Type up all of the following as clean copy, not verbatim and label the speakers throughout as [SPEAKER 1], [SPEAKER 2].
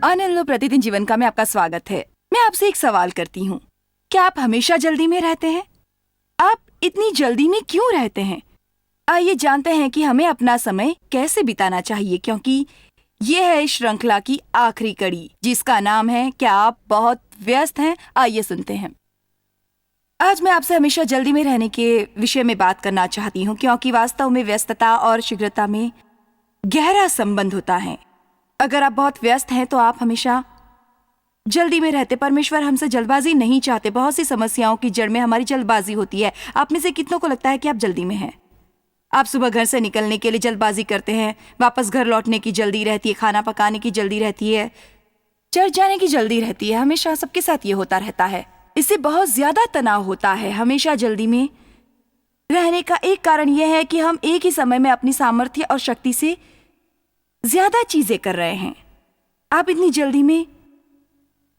[SPEAKER 1] आनंद लो प्रतिदिन जीवन का में आपका स्वागत है। मैं आपसे एक सवाल करती हूँ, क्या आप हमेशा जल्दी में रहते हैं? आप इतनी जल्दी में क्यों रहते हैं? आइए जानते हैं कि हमें अपना समय कैसे बिताना चाहिए, क्योंकि ये है इस श्रृंखला की आखिरी कड़ी, जिसका नाम है क्या आप बहुत व्यस्त हैं? आइए सुनते हैं। आज मैं आपसे हमेशा जल्दी में रहने के विषय में बात करना चाहती हूँ, क्योंकि वास्तव में व्यस्तता और शीघ्रता में गहरा संबंध होता है। अगर आप बहुत व्यस्त हैं तो आप हमेशा जल्दी में रहते। परमेश्वर हमसे जल्दबाजी नहीं चाहते। बहुत सी समस्याओं की जड़ में हमारी जल्दबाजी होती है। आप में से कितनों को लगता है कि आप जल्दी में हैं? आप सुबह घर से निकलने के लिए जल्दबाजी करते हैं, वापस घर लौटने की जल्दी रहती है, खाना पकाने की जल्दी रहती है, चर्च जाने की जल्दी रहती है। हमेशा सबके साथ ये होता रहता है। इससे बहुत ज्यादा तनाव होता है। हमेशा जल्दी में रहने का एक कारण यह है कि हम एक ही समय में अपनी सामर्थ्य और शक्ति से ज्यादा चीजें कर रहे हैं। आप इतनी जल्दी में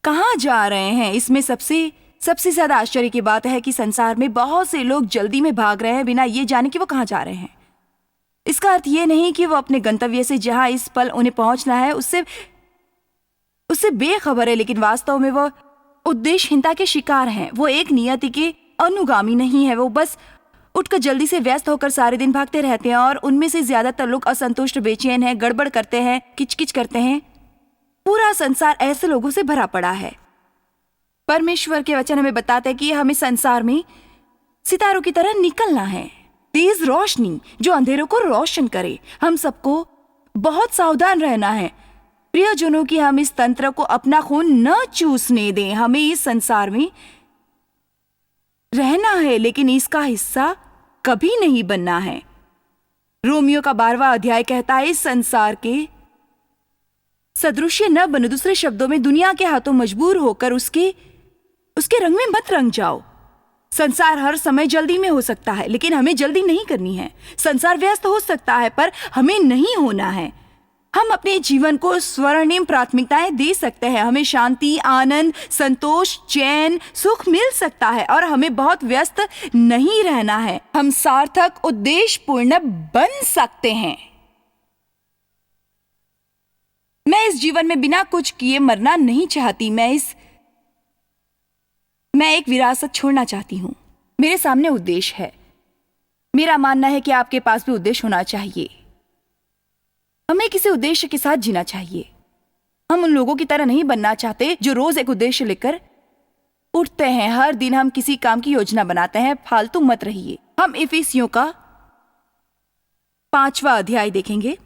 [SPEAKER 1] कहाँ जा रहे हैं? इसमें सबसे ज्यादा आश्चर्य की बात है कि संसार में बहुत से लोग जल्दी में भाग रहे हैं बिना ये जाने कि वो कहाँ जा रहे हैं। इसका अर्थ ये नहीं कि वो अपने गंतव्य से जहां इस पल उन्हें पहुंचना है उससे बेखबर है, लेकिन वास्तव में वो उद्देश्यहीनता के शिकार हैं। वो एक नियति के अनुगामी नहीं है। वो बस उठकर जल्दी से व्यस्त होकर सारे दिन भागते रहते हैं, और उनमें से ज्यादातर लोग असंतुष्ट, बेचैन हैं, गड़बड़ करते हैं, किचकिच करते हैं। पूरा संसार ऐसे लोगों से भरा पड़ा है। परमेश्वर के वचन हमें बताते हैं कि हमें संसार में सितारों की तरह निकलना है, तेज रोशनी जो अंधेरों को रोशन करे। हम सबको बहुत सावधान रहना है प्रियजनों की। हम इस तंत्र को अपना खून न चूसने दें। हमें इस संसार में रहना है, लेकिन इसका हिस्सा कभी नहीं बनना है। रोमियो का 12वां अध्याय कहता है, इस संसार के सदृश्य न बनो। दूसरे शब्दों में, दुनिया के हाथों मजबूर होकर उसके रंग में मत रंग जाओ। संसार हर समय जल्दी में हो सकता है, लेकिन हमें जल्दी नहीं करनी है। संसार व्यस्त हो सकता है, पर हमें नहीं होना है। हम अपने जीवन को स्वर्णिम प्राथमिकताएं दे सकते हैं। हमें शांति, आनंद, संतोष, चैन, सुख मिल सकता है, और हमें बहुत व्यस्त नहीं रहना है। हम सार्थक, उद्देश्यपूर्ण बन सकते हैं। मैं इस जीवन में बिना कुछ किए मरना नहीं चाहती। मैं एक विरासत छोड़ना चाहती हूँ। मेरे सामने उद्देश्य है। मेरा मानना है कि आपके पास भी उद्देश्य होना चाहिए। हमें किसी उद्देश्य के साथ जीना चाहिए। हम उन लोगों की तरह नहीं बनना चाहते जो रोज एक उद्देश्य लेकर उठते हैं। हर दिन हम किसी काम की योजना बनाते हैं। फालतू मत रहिए। हम इफिसियों का 5वां अध्याय देखेंगे।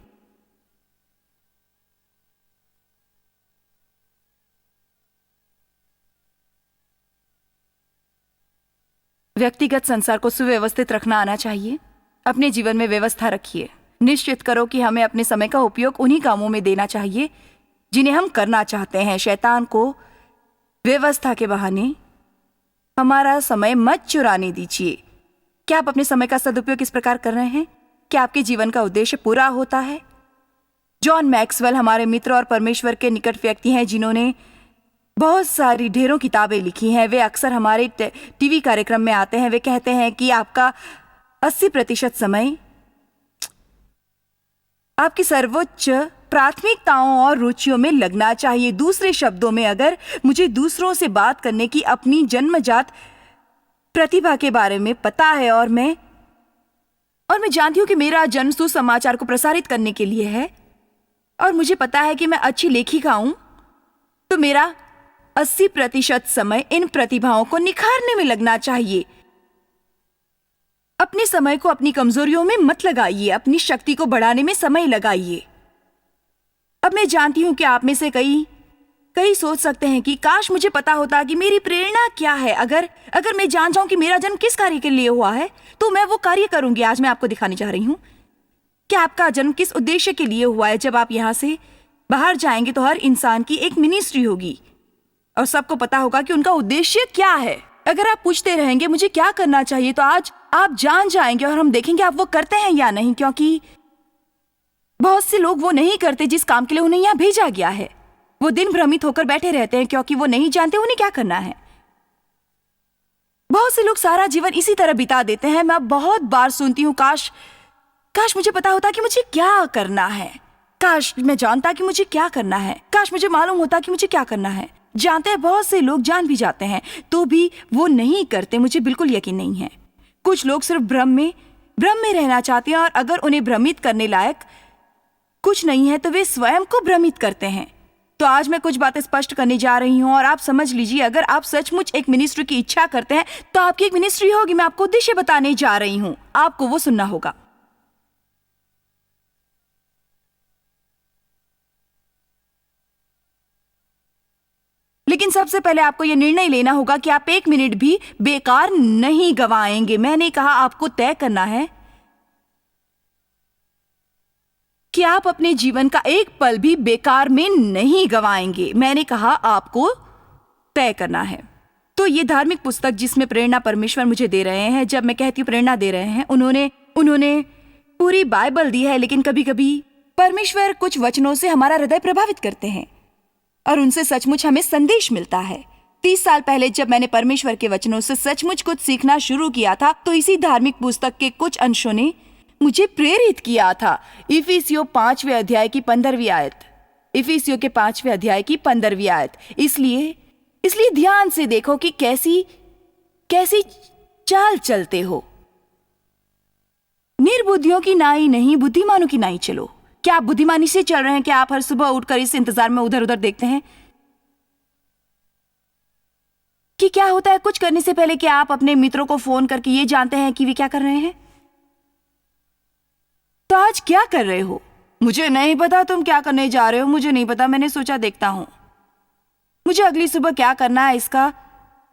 [SPEAKER 1] व्यक्तिगत संसार को सुव्यवस्थित रखना आना चाहिए। अपने जीवन में व्यवस्था रखिए। निश्चित करो कि हमें अपने समय का उपयोग उन्हीं कामों में देना चाहिए जिन्हें हम करना चाहते हैं। शैतान को व्यवस्था के बहाने हमारा समय मत चुराने दीजिए। क्या आप अपने समय का सदुपयोग इस प्रकार कर रहे हैं? क्या आपके जीवन का उद्देश्य पूरा होता है? जॉन मैक्सवेल हमारे मित्र और परमेश्वर के निकट व्यक्ति हैं, जिन्होंने बहुत सारी ढेरों किताबें लिखी हैं। वे अक्सर हमारे टीवी कार्यक्रम में आते हैं। वे कहते हैं कि आपका 80% समय आपकी सर्वोच्च प्राथमिकताओं और रुचियों में लगना चाहिए। दूसरे शब्दों में, अगर मुझे दूसरों से बात करने की अपनी जन्मजात प्रतिभा के बारे में पता है, और मैं जानती हूं कि मेरा जन्म सुसमाचार को प्रसारित करने के लिए है, और मुझे पता है कि मैं अच्छी लेखिका हूं, तो मेरा 80% समय इन प्रतिभाओं को निखारने में लगना चाहिए। अपने समय को अपनी कमजोरियों में मत लगाइए। अपनी शक्ति को बढ़ाने में समय लगाइए। अब मैं जानती हूं कि आप में से कई सोच सकते हैं कि काश मुझे पता होता कि मेरी प्रेरणा क्या है। अगर मैं जान जाऊं कि मेरा जन्म किस कार्य के लिए हुआ है, तो मैं वो कार्य करूंगी। आज मैं आपको दिखाने जा रही हूं कि आपका जन्म किस उद्देश्य के लिए हुआ है। जब आप यहां से बाहर जाएंगे तो हर इंसान की एक मिनिस्ट्री होगी, और सबको पता होगा कि उनका उद्देश्य क्या है। अगर आप पूछते रहेंगे मुझे क्या करना चाहिए, तो आज आप जान जाएंगे, और हम देखेंगे आप वो करते हैं या नहीं, क्योंकि बहुत से लोग वो नहीं करते जिस काम के लिए उन्हें यहाँ भेजा गया है। वो दिन भ्रमित होकर बैठे रहते हैं क्योंकि वो नहीं जानते उन्हें क्या करना है। बहुत से लोग सारा जीवन इसी तरह बिता देते हैं। मैं बहुत बार सुनती हूँ, काश मुझे पता होता कि मुझे क्या करना है। काश मैं जानता कि मुझे क्या करना है, काश मुझे मालूम होता कि मुझे क्या करना है। जानते हैं, बहुत से लोग जान भी जाते हैं तो भी वो नहीं करते। मुझे बिल्कुल यकीन नहीं है। कुछ लोग सिर्फ भ्रम में रहना चाहते हैं, और अगर उन्हें भ्रमित करने लायक कुछ नहीं है तो वे स्वयं को भ्रमित करते हैं। तो आज मैं कुछ बातें स्पष्ट करने जा रही हूँ, और आप समझ लीजिए, अगर आप सचमुच एक मिनिस्ट्री की इच्छा करते हैं तो आपकी एक मिनिस्ट्री होगी। मैं आपको उद्देश्य बताने जा रही हूँ, आपको वो सुनना होगा। लेकिन सबसे पहले आपको यह निर्णय लेना होगा कि आप 1 मिनट भी बेकार नहीं गवाएंगे। मैंने कहा आपको तय करना है कि आप अपने जीवन का एक पल भी बेकार में नहीं गवाएंगे। मैंने कहा आपको तय करना है। तो ये धार्मिक पुस्तक जिसमें प्रेरणा परमेश्वर मुझे दे रहे हैं, जब मैं कहती हूँ प्रेरणा दे रहे हैं, उन्होंने पूरी बाइबल दी है। लेकिन कभी कभी परमेश्वर कुछ वचनों से हमारा हृदय प्रभावित करते हैं और उनसे सचमुच हमें संदेश मिलता है। 30 साल पहले जब मैंने परमेश्वर के वचनों से सचमुच कुछ सीखना शुरू किया था, तो इसी धार्मिक पुस्तक के कुछ अंशों ने मुझे प्रेरित किया था। इफिसियों 5वें अध्याय की 15वीं आयत। इफिसियों के 5वें अध्याय की 15वीं आयत। इसलिए ध्यान से देखो कि कैसी चाल चलते हो। निर्बुद्धियों की नाई नहीं, बुद्धिमानों की नाई चलो। क्या आप बुद्धिमानी से चल रहे हैं? क्या आप हर सुबह उठकर इस इंतजार में उधर उधर देखते हैं कि क्या होता है? कुछ करने से पहले क्या आप अपने मित्रों को फोन करके ये जानते हैं कि वे क्या कर रहे हैं? तो आज क्या कर रहे हो? मुझे नहीं पता तुम क्या करने जा रहे हो, मुझे नहीं पता, मैंने सोचा देखता हूं। मुझे अगली सुबह क्या करना है इसका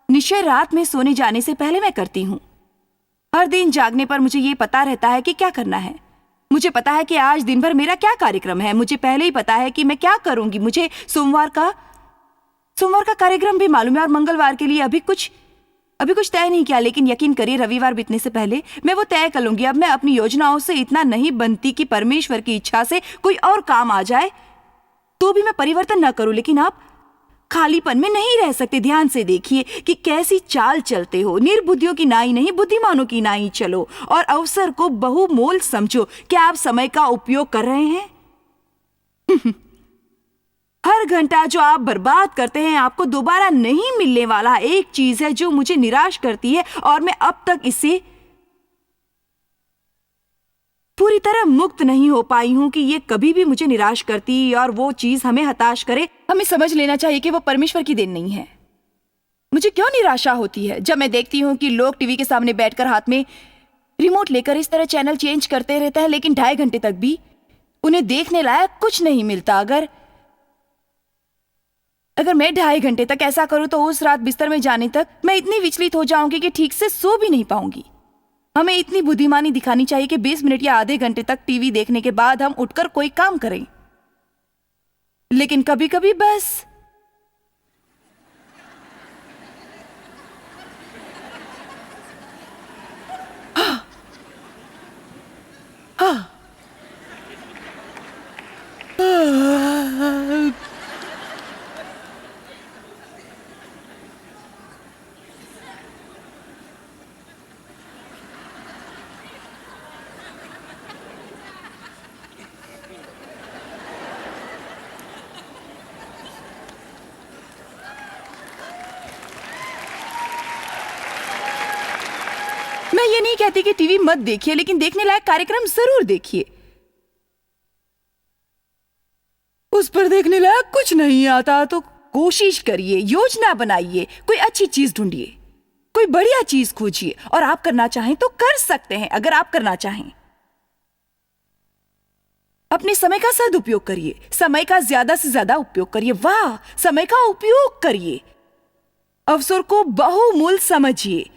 [SPEAKER 1] निश्चय रात में सोने जाने से पहले मैं करती हूं। हर दिन जागने पर मुझे ये पता रहता है कि क्या करना है। मुझे पता है कि आज दिन भर मेरा क्या कार्यक्रम है। मुझे पहले ही पता है कि मैं क्या करूंगी। मुझे सोमवार का कार्यक्रम भी मालूम है, और मंगलवार के लिए अभी कुछ तय नहीं किया। लेकिन यकीन करिए, रविवार बीतने से पहले मैं वो तय कर लूंगी। अब मैं अपनी योजनाओं से इतना नहीं बनती कि परमेश्वर की इच्छा से कोई और काम आ जाए तो भी मैं परिवर्तन न करूं। लेकिन आप खालीपन में नहीं रह सकते। ध्यान से देखिए कि कैसी चाल चलते हो। निर्बुद्धियों की नाई नहीं, बुद्धिमानों की नाई चलो, और अवसर को बहुमोल समझो। क्या आप समय का उपयोग कर रहे हैं? हर घंटा जो आप बर्बाद करते हैं आपको दोबारा नहीं मिलने वाला। एक चीज है जो मुझे निराश करती है, और मैं अब तक इससे पूरी तरह मुक्त नहीं हो पाई हूं कि ये कभी भी मुझे निराश करती और वो चीज हमें हताश करे। हमें समझ लेना चाहिए कि वो परमेश्वर की देन नहीं है। मुझे क्यों निराशा होती है जब मैं देखती हूं कि लोग टीवी के सामने बैठकर हाथ में रिमोट लेकर इस तरह चैनल चेंज करते रहते हैं, लेकिन 2.5 घंटे तक भी उन्हें देखने लायक कुछ नहीं मिलता। अगर मैं 2.5 घंटे तक ऐसा करूं तो उस रात बिस्तर में जाने तक मैं इतनी विचलित हो जाऊंगी कि ठीक से सो भी नहीं पाऊंगी। हमें इतनी बुद्धिमानी दिखानी चाहिए कि 20 मिनट या आधे घंटे तक टीवी देखने के बाद हम उठकर कोई काम करें। लेकिन कभी कभी बस मैं ये नहीं कहती कि टीवी मत देखिए, लेकिन देखने लायक कार्यक्रम जरूर देखिए। उस पर देखने लायक कुछ नहीं आता तो कोशिश करिए, योजना बनाइए, कोई अच्छी चीज ढूंढिए, कोई बढ़िया चीज खोजिए, और आप करना चाहें तो कर सकते हैं। अगर आप करना चाहें, अपने समय का सदुपयोग करिए, समय का ज्यादा से ज्यादा उपयोग करिए। वाह, समय का उपयोग करिए, अवसर को बहुमूल्य समझिए।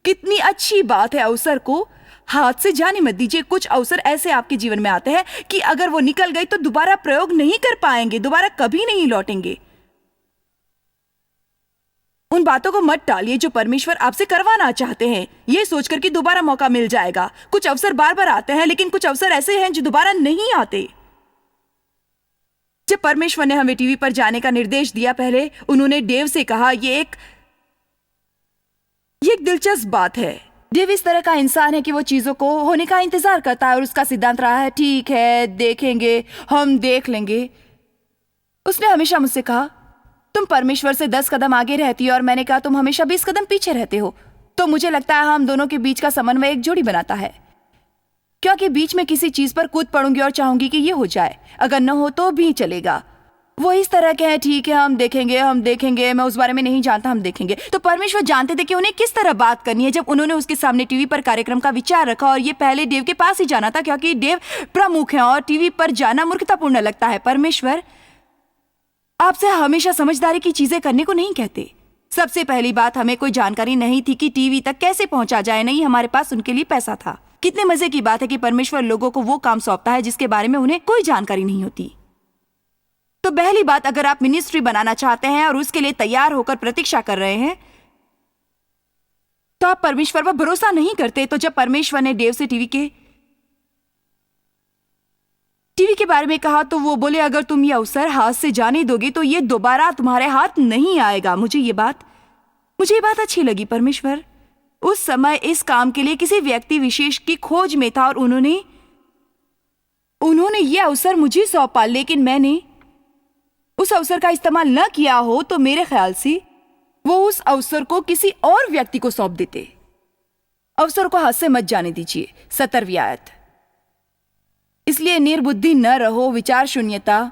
[SPEAKER 1] कितनी अच्छी बात है, अवसर को हाथ से जाने मत दीजिए। कुछ अवसर ऐसे आपके जीवन में आते हैं कि अगर वो निकल गई तो दोबारा प्रयोग नहीं कर पाएंगे, दोबारा कभी नहीं लौटेंगे। उन बातों को मत टालिए जो परमेश्वर आपसे करवाना चाहते हैं, ये सोचकर कि दोबारा मौका मिल जाएगा। कुछ अवसर बार बार आते हैं, लेकिन कुछ अवसर ऐसे हैं जो दोबारा नहीं आते। जब परमेश्वर ने हमें टीवी पर जाने का निर्देश दिया, पहले उन्होंने डेव से कहा, ये एक दिलचस्प बात है। देव इस तरह का इंसान है कि वो चीजों को होने का इंतजार करता है और उसका सिद्धांत रहा है, ठीक है देखेंगे, हम देख लेंगे। उसने हमेशा मुझसे कहा, तुम परमेश्वर से 10 कदम आगे रहती हो, और मैंने कहा तुम हमेशा 20 कदम पीछे रहते हो। तो मुझे लगता है हम दोनों के बीच का समन्वय एक जोड़ी बनाता है, क्योंकि बीच में किसी चीज पर कूद पड़ूंगी और चाहूंगी कि ये हो जाए, अगर न हो तो भी चलेगा। वो इस तरह के हैं, ठीक है हम देखेंगे, मैं उस बारे में नहीं जानता, हम देखेंगे। तो परमेश्वर जानते थे कि उन्हें किस तरह बात करनी है। जब उन्होंने उसके सामने टीवी पर कार्यक्रम का विचार रखा, और ये पहले देव के पास ही जाना था क्योंकि देव प्रमुख है और टीवी पर जाना मूर्खतापूर्ण लगता है। परमेश्वर आपसे हमेशा समझदारी की चीजें करने को नहीं कहते। सबसे पहली बात, हमें कोई जानकारी नहीं थी कि टीवी तक कैसे पहुंचा जाए, नहीं हमारे पास उनके लिए पैसा था। कितने मजे की बात है कि परमेश्वर लोगों को वो काम सौंपता है जिसके बारे में उन्हें कोई जानकारी नहीं होती। तो पहली बात, अगर आप मिनिस्ट्री बनाना चाहते हैं और उसके लिए तैयार होकर प्रतीक्षा कर रहे हैं, तो आप परमेश्वर पर भरोसा नहीं करते। तो जब परमेश्वर ने देव से टीवी के बारे में कहा, तो वो बोले, अगर तुम ये अवसर हाथ से जाने दोगे तो ये दोबारा तुम्हारे हाथ नहीं आएगा। मुझे ये बात अच्छी लगी। परमेश्वर उस समय इस काम के लिए किसी व्यक्ति विशेष की खोज में था, और उन्होंने ये अवसर मुझे सौंपा, लेकिन मैंने उस अवसर का इस्तेमाल न किया हो तो मेरे ख्याल से वो उस अवसर को किसी और व्यक्ति को सौंप देते। अवसर को हाथ से मत जाने दीजिए। 17वीं आयत, इसलिए निर्बुद्धि न रहो, विचार शून्यता,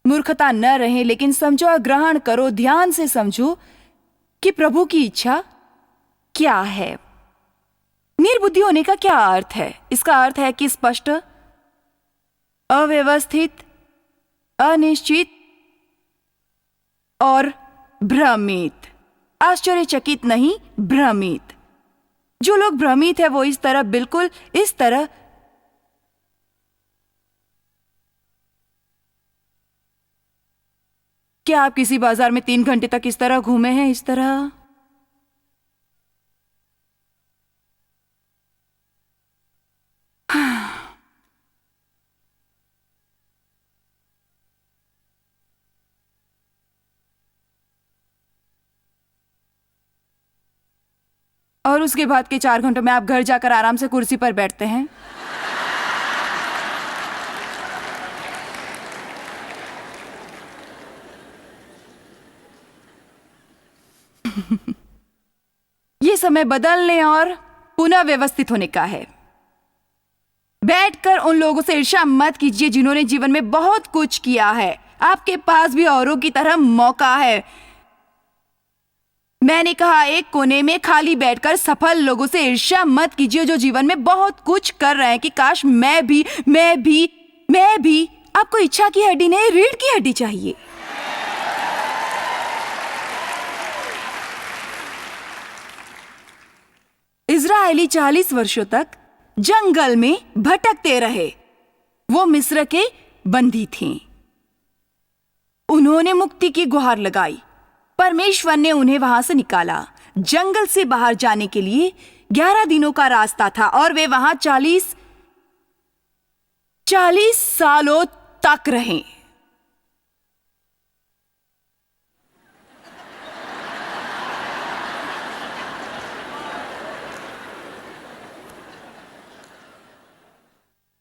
[SPEAKER 1] मूर्खता न रहे, लेकिन समझो और ग्रहण करो, ध्यान से समझो कि प्रभु की इच्छा क्या है। निर्बुद्धि होने का क्या अर्थ है? इसका अर्थ है कि स्पष्ट, अव्यवस्थित, अनिश्चित और भ्रमित। आश्चर्यचकित नहीं, भ्रमित। जो लोग भ्रमित है वो इस तरह, बिल्कुल इस तरह, क्या आप किसी बाजार में 3 घंटे तक इस तरह घूमे हैं? इस तरह और उसके बाद के 4 घंटों में आप घर जाकर आराम से कुर्सी पर बैठते हैं। ये समय बदलने और पुनः व्यवस्थित होने का है। बैठकर उन लोगों से ईर्ष्या मत कीजिए जिन्होंने जीवन में बहुत कुछ किया है। आपके पास भी औरों की तरह मौका है। मैंने कहा, एक कोने में खाली बैठकर सफल लोगों से ईर्ष्या मत कीजिए जो जीवन में बहुत कुछ कर रहे हैं कि काश मैं भी। आपको इच्छा की हड्डी नहीं, रीढ़ की हड्डी चाहिए। इज़राइली 40 वर्षों तक जंगल में भटकते रहे। वो मिस्र के बंदी थे। उन्होंने मुक्ति की गुहार लगाई। परमेश्वर ने उन्हें वहां से निकाला। जंगल से बाहर जाने के लिए 11 दिनों का रास्ता था, और वे वहां 40 सालों तक रहे।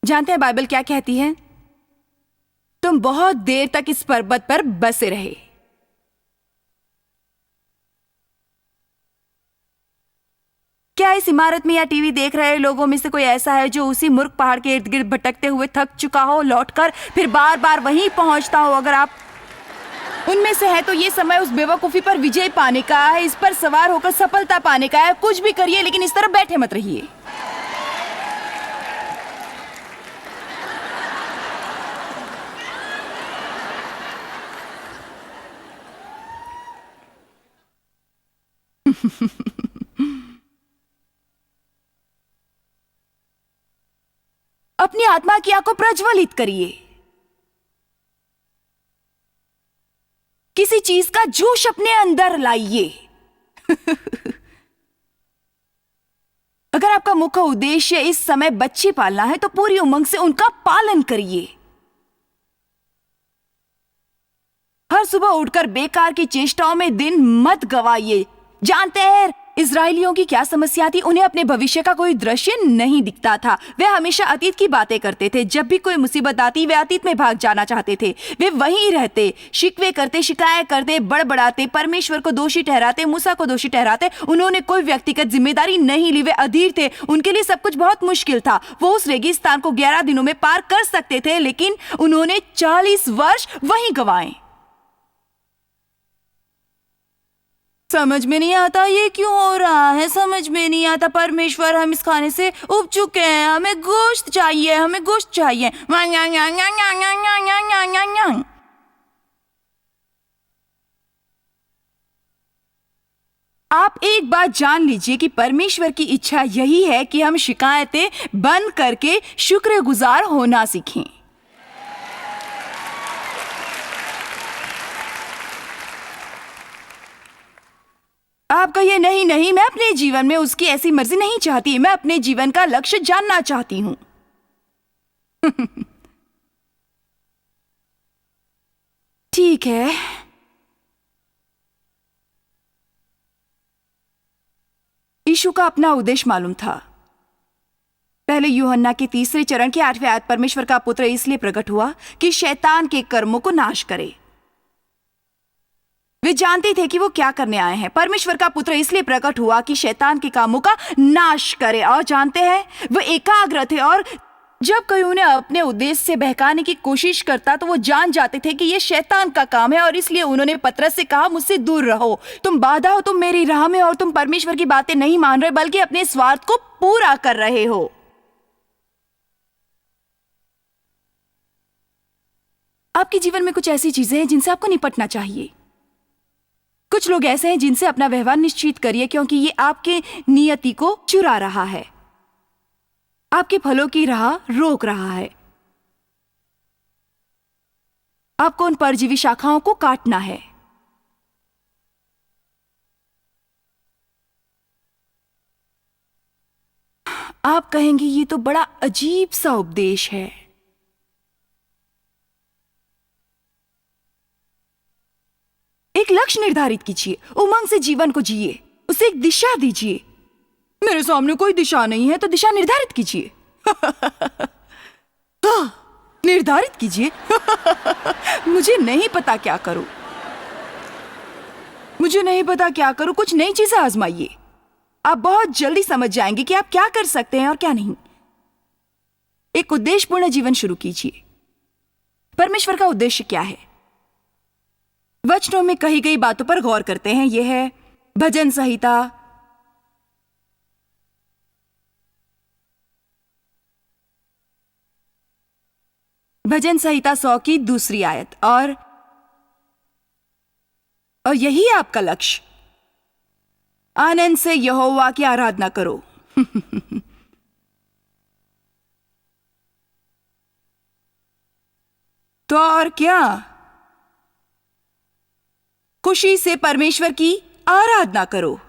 [SPEAKER 1] जानते हैं बाइबल क्या कहती है? तुम बहुत देर तक इस पर्वत पर बसे रहे। क्या इस इमारत में या टीवी देख रहे लोगों में से कोई ऐसा है जो उसी मूर्ख पहाड़ के इर्द गिर्द भटकते हुए थक चुका हो, लौटकर फिर बार बार वहीं पहुंचता हो? अगर आप उनमें से है तो ये समय उस बेवकूफी पर विजय पाने का है, इस पर सवार होकर सफलता पाने का है। कुछ भी करिए, लेकिन इस तरह बैठे मत रहिए। अपनी आत्मा की आग को प्रज्वलित करिए। किसी चीज का जोश अपने अंदर लाइए। अगर आपका मुख्य उद्देश्य इस समय बच्चे पालना है तो पूरी उमंग से उनका पालन करिए। हर सुबह उठकर बेकार की चेष्टाओं में दिन मत गवाइए। जानते हैं इजरायलियों की क्या समस्या थी? उन्हें अपने भविष्य का कोई दृश्य नहीं दिखता था। वे हमेशा अतीत की बातें करते थे। जब भी कोई मुसीबत आती, वे अतीत में भाग जाना चाहते थे। वे वहीं रहते, शिकवे करते, शिकायत करते, बड़बड़ाते, परमेश्वर को दोषी ठहराते, मूसा को दोषी ठहराते। उन्होंने कोई व्यक्तिगत जिम्मेदारी नहीं ली। वे अधीर थे। उनके लिए सब कुछ बहुत मुश्किल था। वो उस रेगिस्तान को 11 दिनों में पार कर सकते थे, लेकिन उन्होंने 40 वर्ष वहीं गंवाए। समझ में नहीं आता ये क्यों हो रहा है, समझ में नहीं आता। परमेश्वर, हम इस खाने से उब चुके हैं, हमें गोश्त चाहिए, हमें गोश्त चाहिए। आप एक बात जान लीजिए कि परमेश्वर की इच्छा यही है कि हम शिकायतें बंद करके शुक्रगुजार होना सीखें। आप कहिए, नहीं नहीं, मैं अपने जीवन में उसकी ऐसी मर्जी नहीं चाहती। मैं अपने जीवन का लक्ष्य जानना चाहती हूं। ठीक है, यीशु का अपना उद्देश्य मालूम था। पहले यूहन्ना के 3 चरण के 8वें आयत, परमेश्वर का पुत्र इसलिए प्रकट हुआ कि शैतान के कर्मों को नाश करे। वे जानते थे कि वो क्या करने आए हैं। परमेश्वर का पुत्र इसलिए प्रकट हुआ कि शैतान के कामों का नाश करे। और जानते हैं, वो एकाग्र थे, और जब कोई उन्हें अपने उद्देश्य से बहकाने की कोशिश करता तो वो जान जाते थे कि ये शैतान का काम है। और इसलिए उन्होंने पतरस से कहा, मुझसे दूर रहो, तुम बाधा हो, तुम मेरी राह में, और तुम परमेश्वर की बातें नहीं मान रहे बल्कि अपने स्वार्थ को पूरा कर रहे हो। आपके जीवन में कुछ ऐसी चीजें हैं जिनसे आपको निपटना चाहिए। कुछ लोग ऐसे हैं जिनसे अपना व्यवहार निश्चित करिए, क्योंकि ये आपके नियति को चुरा रहा है, आपके फलों की राह रोक रहा है। आपको उन परजीवी शाखाओं को काटना है। आप कहेंगे, ये तो बड़ा अजीब सा उपदेश है। एक लक्ष्य निर्धारित कीजिए, उमंग से जीवन को जिए, उसे एक दिशा दीजिए। मेरे सामने कोई दिशा नहीं है तो दिशा निर्धारित कीजिए। निर्धारित कीजिए। मुझे नहीं पता क्या करूं, मुझे नहीं पता क्या करूं। कुछ नई चीजें आजमाइए। आप बहुत जल्दी समझ जाएंगे कि आप क्या कर सकते हैं और क्या नहीं। एक उद्देश्यपूर्ण जीवन शुरू कीजिए। परमेश्वर का उद्देश्य क्या है? वचनों में कही गई बातों पर गौर करते हैं। यह है भजन संहिता 100 की 2 आयत। और यही आपका लक्ष्य। आनंद से यहोवा की आराधना करो। तो और क्या? खुशी से परमेश्वर की आराधना करो।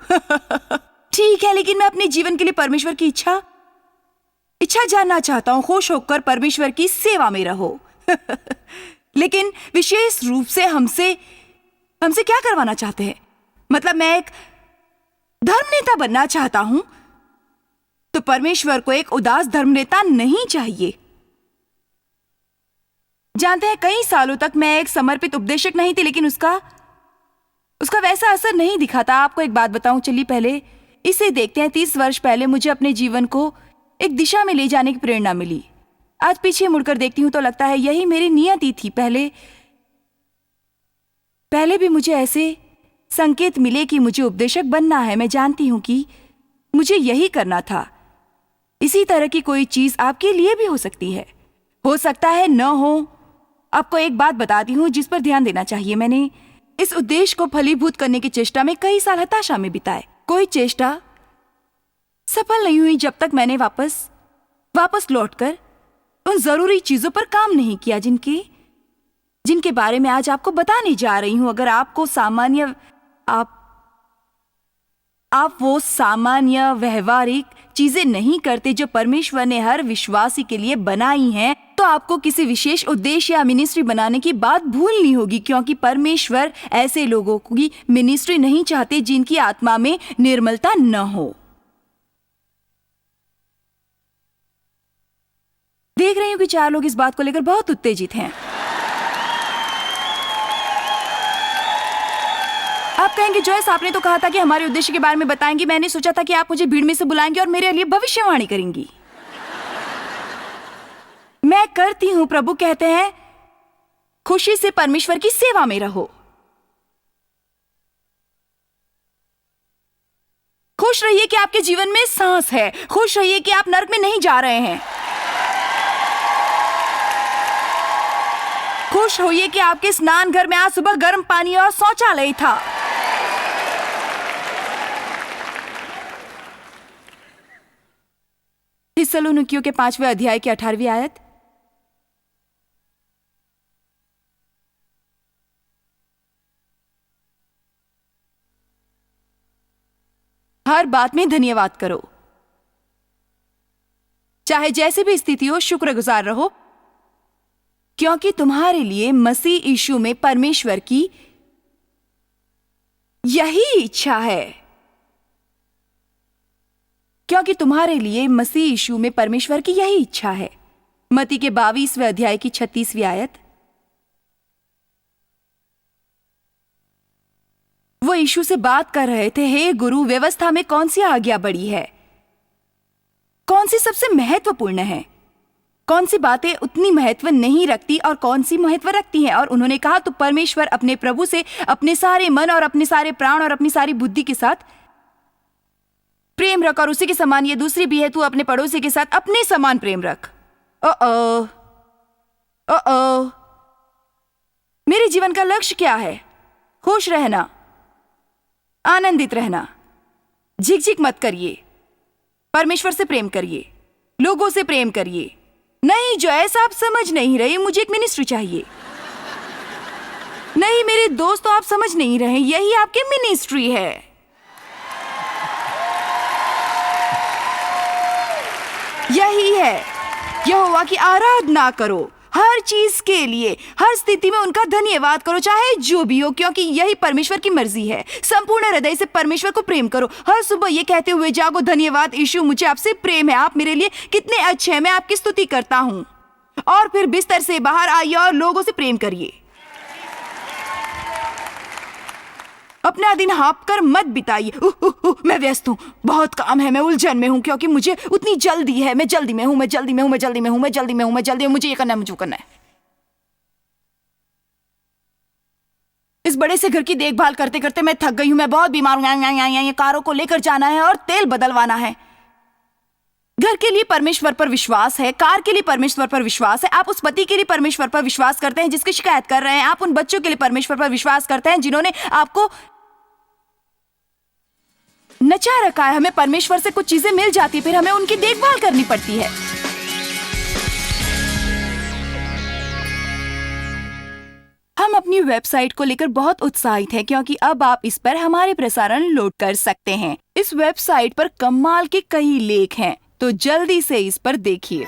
[SPEAKER 1] ठीक है, लेकिन मैं अपने जीवन के लिए परमेश्वर की इच्छा जानना चाहता हूं। खुश होकर परमेश्वर की सेवा में रहो। लेकिन विशेष रूप से हमसे क्या करवाना चाहते हैं? मतलब मैं एक धर्मनेता बनना चाहता हूं, तो परमेश्वर को एक उदास धर्मनेता नहीं चाहिए। जानते हैं, कई सालों तक मैं एक समर्पित उपदेशक नहीं थी, लेकिन उसका वैसा असर नहीं दिखा था। आपको एक बात बताऊं, चलिए पहले इसे देखते हैं। 30 वर्ष पहले मुझे अपने जीवन को एक दिशा में ले जाने की प्रेरणा मिली। आज पीछे मुड़कर देखती हूं तो लगता है यही मेरी नियति थी। पहले भी मुझे ऐसे संकेत मिले कि मुझे उपदेशक बनना है। मैं जानती हूं कि मुझे यही करना था। इसी तरह की कोई चीज आपके लिए भी हो सकती है, हो सकता है न हो। आपको एक बात बताती हूं जिस पर ध्यान देना चाहिए। मैंने इस उद्देश्य को फलीभूत करने की चेष्टा में कई साल हताशा में बिताए। कोई चेष्टा सफल नहीं हुई जब तक मैंने वापस लौटकर उन जरूरी चीजों पर काम नहीं किया जिनके बारे में आज आपको बताने जा रही हूं। अगर आपको आप वो सामान्य व्यवहारिक चीजें नहीं करते जो परमेश्वर ने हर विश्वासी के लिए बनाई हैं, तो आपको किसी विशेष उद्देश्य या मिनिस्ट्री बनाने की बात भूलनी होगी, क्योंकि परमेश्वर ऐसे लोगों की मिनिस्ट्री नहीं चाहते जिनकी आत्मा में निर्मलता न हो। देख रही हूँ कि 4 लोग इस बात को लेकर बहुत उत्तेजित हैं। आप कहेंगे, जॉयस आपने तो कहा था कि हमारे उद्देश्य के बारे में बताएंगी। मैंने सोचा था कि आप मुझे भीड़ में से बुलाएंगे और मेरे लिए भविष्यवाणी करेंगी। मैं करती हूं। प्रभु कहते हैं, खुशी से परमेश्वर की सेवा में रहो। खुश रहिए कि आपके जीवन में सांस है। खुश रहिए कि आप नर्क में नहीं जा रहे हैं। खुश होइए कि आपके स्नान घर में आज सुबह गर्म पानी और शौचालय था। थिस्सलुनीकियों के 5वें अध्याय की 18वीं आयत। हर बात में धन्यवाद करो, चाहे जैसी भी स्थिति हो शुक्रगुजार रहो, क्योंकि तुम्हारे लिए मसीह यीशु में परमेश्वर की यही इच्छा है। क्योंकि तुम्हारे लिए मसीह यीशु में परमेश्वर की यही इच्छा है। मत्ती के 22वें अध्याय की 36वीं आयत। वो यीशु से बात कर रहे थे, हे गुरु, व्यवस्था में कौन सी आज्ञा बड़ी है? कौन सी सबसे महत्वपूर्ण है? कौन सी बातें उतनी महत्व नहीं रखती और कौन सी महत्व रखती हैं? और उन्होंने कहा, तो परमेश्वर अपने प्रभु से अपने सारे मन और अपने सारे प्राण और अपनी सारी बुद्धि के साथ प्रेम रख, और उसी के समान ये दूसरी भी है, तू अपने पड़ोसी के साथ अपने समान प्रेम रख। मेरे जीवन का लक्ष्य क्या है? खुश रहना, आनंदित रहना। झिक-झिक मत करिए। परमेश्वर से प्रेम करिए, लोगों से प्रेम करिए। नहीं जॉयस, आप समझ नहीं रहे, मुझे एक मिनिस्ट्री चाहिए। नहीं मेरे दोस्तों, आप समझ नहीं रहे, यही आपकी मिनिस्ट्री है। यही है, यहोवा की आराधना करो हर चीज के लिए, हर स्थिति में उनका धन्यवाद करो, चाहे जो भी हो, क्योंकि यही परमेश्वर की मर्जी है। संपूर्ण हृदय से परमेश्वर को प्रेम करो। हर सुबह ये कहते हुए जागो, धन्यवाद यीशु, मुझे आपसे प्रेम है, आप मेरे लिए कितने अच्छे हैं, मैं आपकी स्तुति करता हूं। और फिर बिस्तर से बाहर आइए और लोगों से प्रेम करिए। अपना दिन हाँप कर मत बिताइए, मैं व्यस्त हूँ, बहुत काम है, मैं उलझन में हूँ, क्योंकि मुझे उतनी जल्दी है, मैं जल्दी में हूँ, मैं जल्दी में हूँ, मैं जल्दी में हूँ, मैं जल्दी में हूँ, मैं जल्दी में, मुझे ये करना है, मुझे वो करना है। इस बड़े से घर की देखभाल करते करते मैं थक गई हूँ, मैं बहुत बीमार हूँ, कारों को लेकर जाना है और तेल बदलवाना है। घर के लिए परमेश्वर पर विश्वास है, कार के लिए परमेश्वर पर विश्वास है। आप उस पति के लिए परमेश्वर पर विश्वास करते हैं जिसकी शिकायत कर रहे हैं। आप उन बच्चों के लिए परमेश्वर पर विश्वास करते हैं जिन्होंने आपको नचा रखा है। हमें परमेश्वर से कुछ चीजें मिल जाती, फिर हमें उनकी देखभाल करनी पड़ती है। हम अपनी वेबसाइट को लेकर बहुत उत्साहित हैं, क्योंकि अब आप इस पर हमारे प्रसारण लोड कर सकते हैं। इस वेबसाइट पर कमाल के कई लेख हैं, तो जल्दी से इस पर देखिए।